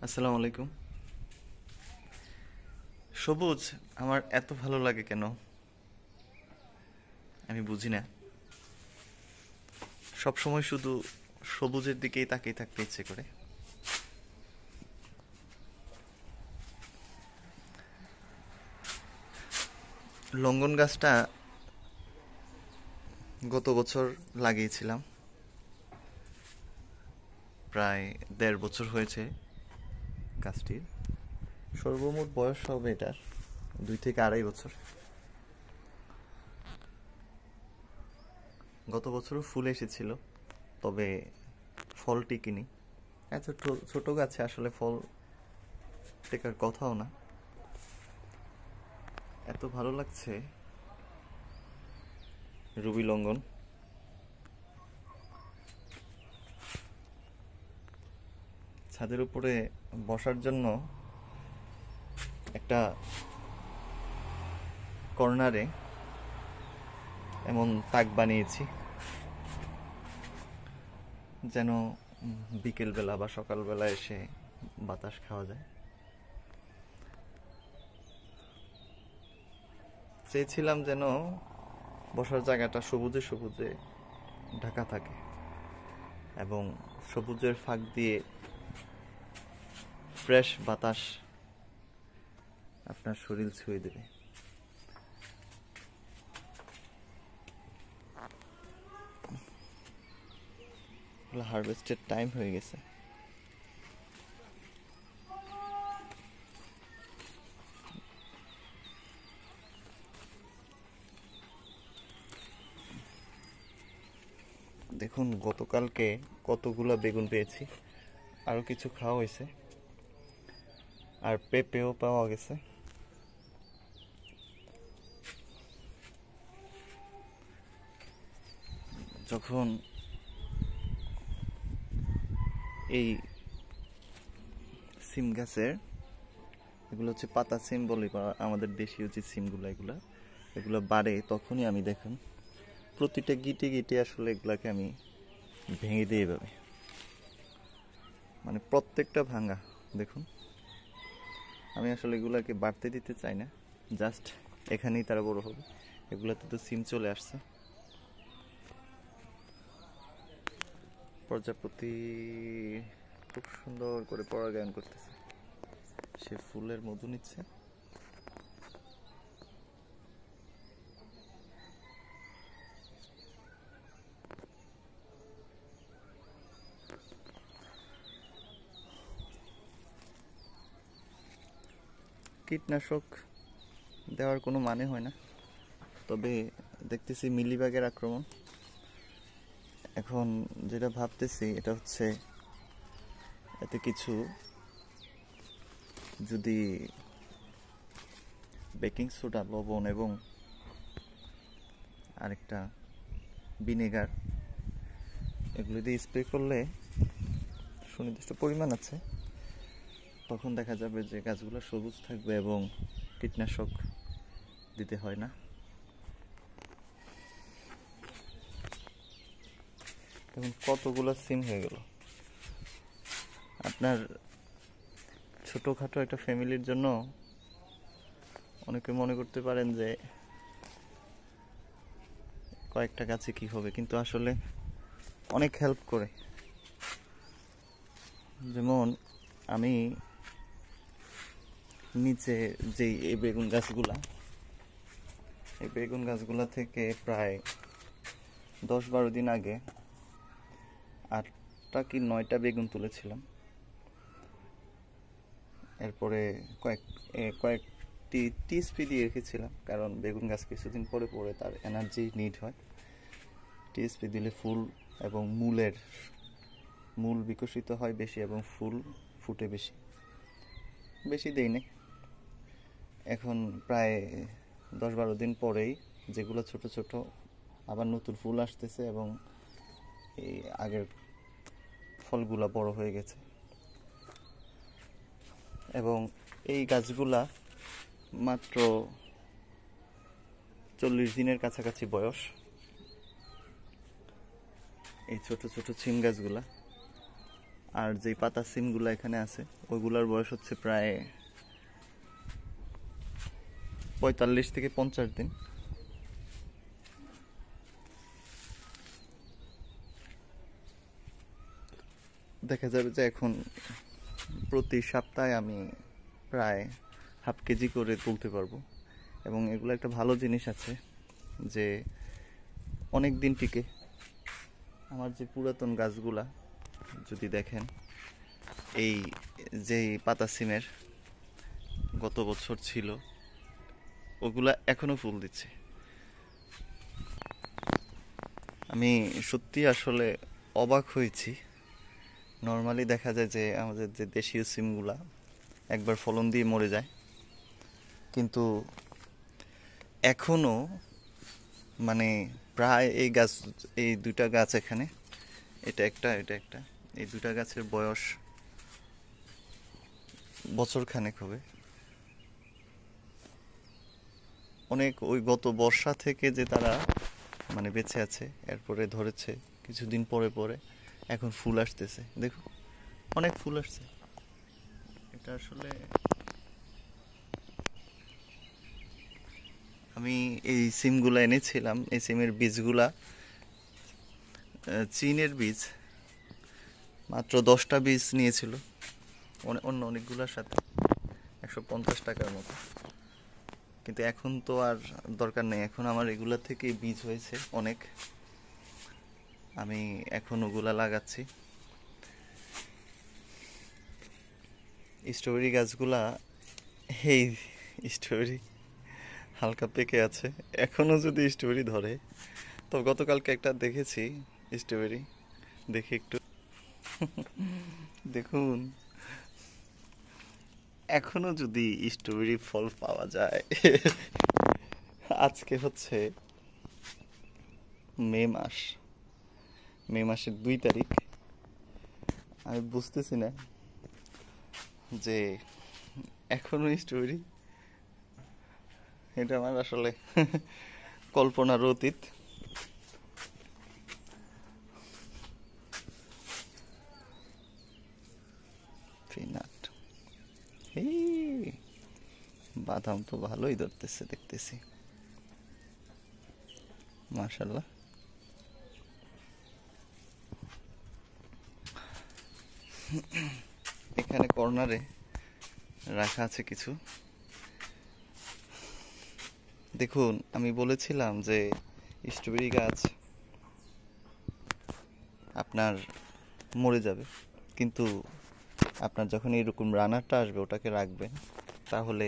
আসসালামু আলাইকুম। সবুজ আমার এত ভালো লাগে কেন আমি বুঝি না। সব সময় শুধু সবুজের দিকেই তাকিয়ে থাকতে ইচ্ছে করে। লঙ্গন গাছটা গত বছর লাগিয়েছিলাম, প্রায় 1.5 বছর হয়েছে গাছটির। সর্বমোট বয়স হবে এটার 2 থেকে 2.5 বছর। গত বছরও ফুল এসেছিল, তবে ফল টিকেনি। এত ছোট গাছে আসলে ফল টেকার কথাও না। এত ভালো লাগছে রুবি লঙ্ঘন। ছাদের উপরে বসার জন্য একটা কর্নারে এমন তাক বানিয়েছি যেন বিকেলবেলা বা সকালবেলা এসে বাতাস খাওয়া যায়। চেয়েছিলাম যেন বসার জায়গাটা সবুজে সবুজে ঢাকা থাকে এবং সবুজের ফাঁক দিয়ে ফ্রেশ বাতাস আপনার শরীর ছুঁয়ে দেবে। হারভেস্টের টাইম হয়ে গেছে। দেখুন গতকালকে কতগুলা বেগুন পেয়েছি, আরো কিছু খাওয়া হয়েছে, আর পেঁপেও পাওয়া গেছে। যখন এই সিম গাছের, এগুলো হচ্ছে পাতা সিম বলি বা আমাদের দেশীয় যে সিমগুলো, এগুলো বাড়ে, তখনই আমি দেখুন প্রতিটা গিটে গিটে আসলে এগুলাকে আমি ভেঙে দিয়ে এভাবে, মানে প্রত্যেকটা ভাঙা। দেখুন আমি আসলে এগুলাকে বাড়তে দিতে চাই না, জাস্ট এখানেই তারা বড় হবে। এগুলাতে তো সিম চলে আসছে। প্রজাপতি খুব সুন্দর করে পরাগায়ন করতেছে, সে ফুলের মধু নিচ্ছে। কীটনাশক দেওয়ার কোনো মানে হয় না, তবে দেখতেছি মিলিবাগের আক্রমণ। এখন যেটা ভাবতেছি এটা হচ্ছে, এতে কিছু যদি বেকিং সোডা, লবণ এবং আরেকটা ভিনেগার, এগুলো দিয়ে স্প্রে করলে, সুনির্দিষ্ট পরিমাণ আছে, তখন দেখা যাবে যে গাছগুলো সবুজ থাকবে এবং কীটনাশক দিতে হয় না। এখন কতগুলো সিম হয়ে গেল। আপনার ছোটোখাটো একটা ফ্যামিলির জন্য অনেকে মনে করতে পারেন যে কয়েকটা গাছে কি হবে, কিন্তু আসলে অনেক হেল্প করে। যেমন আমি নিচে যে এই বেগুন গাছগুলা থেকে প্রায় 10-12 দিন আগে 8টা কি 9টা বেগুন তুলেছিলাম। এরপরে কয়েকটি টিএসপি দিয়ে রেখেছিলাম, কারণ বেগুন গাছ কিছুদিন পরে পরে তার এনার্জি নিড হয়। টিএসপি দিলে ফুল এবং মূল বিকশিত হয় বেশি এবং ফুল ফুটে বেশি। বেশি দেই নাই। এখন প্রায় 10-12 দিন পরেই যেগুলো ছোট ছোট আবার নতুন ফুল আসতেছে এবং এই আগের ফলগুলা বড় হয়ে গেছে। এবং এই গাছগুলা মাত্র 40 দিনের কাছাকাছি বয়স। এই ছোট ছোট সিম গাছগুলা আর যে পাতা সিমগুলো এখানে আছে ওইগুলোর বয়স হচ্ছে প্রায় 45 থেকে 50 দিন। দেখা যাবে যে এখন প্রতি সপ্তাহে আমি প্রায় হাফ কেজি করে তুলতে পারবো। এবং এগুলো একটা ভালো জিনিস আছে যে অনেক দিন টিকে। আমার যে পুরাতন গাছগুলা যদি দেখেন, এই যে পাতা সিমের গত বছর ছিল ওগুলা এখনো ফুল দিচ্ছে। আমি সত্যি আসলে অবাক হয়েছি। নর্মালি দেখা যায় যে আমাদের যে দেশীয় সিমগুলা একবার ফলন দিয়ে মরে যায়, কিন্তু এখনো মানে প্রায় এই দুইটা গাছ এখানে, এটা একটা এই দুইটা গাছের বয়স বছর খানেক হবে। অনেক ওই গত বর্ষা থেকে যে তারা মানে বেঁচে আছে, এরপরে ধরেছে কিছুদিন পরে পরে এখন ফুল আসতেছে। দেখো অনেক ফুল আসছে। এটা আসলে আমি এই সিমগুলা এনেছিলাম, এই সিমের বীজগুলা চীনের বীজ, মাত্র 10টা বীজ নিয়েছিল অন্য অনেকগুলোর সাথে 150 টাকার মতো। কিন্তু এখন তো আর দরকার নেই, এখন আমার এগুলা থেকে বীজ হয়েছে অনেক। আমি এখন ওগুলা লাগাচ্ছি। স্ট্রবেরি গাছগুলা, এই স্ট্রবেরি হালকা পেকে আছে, এখনো যদি স্ট্রবেরি ধরে। তো গতকালকে একটা দেখেছি স্ট্রবেরি, দেখে একটু দেখুন এখনো যদি স্ট্রবেরি ফল পাওয়া যায়। আজকে হচ্ছে মে মাসের 2 তারিখ। আমি বুঝতেছি না যে এখনো স্ট্রবেরি, এটা আমার আসলে কল্পনার অতীত। পিনাট, এই বাদাম তো ভালোই ধরতেছে দেখতেছি, মাশাল্লাহ। এখানে কর্নারে রাখা আছে কিছু। দেখুন আমি বলেছিলাম যে স্ট্রবেরি গাছ আপনার মরে যাবে, কিন্তু আপনার যখন এরকম রানারটা আসবে ওটাকে রাখবেন, তাহলে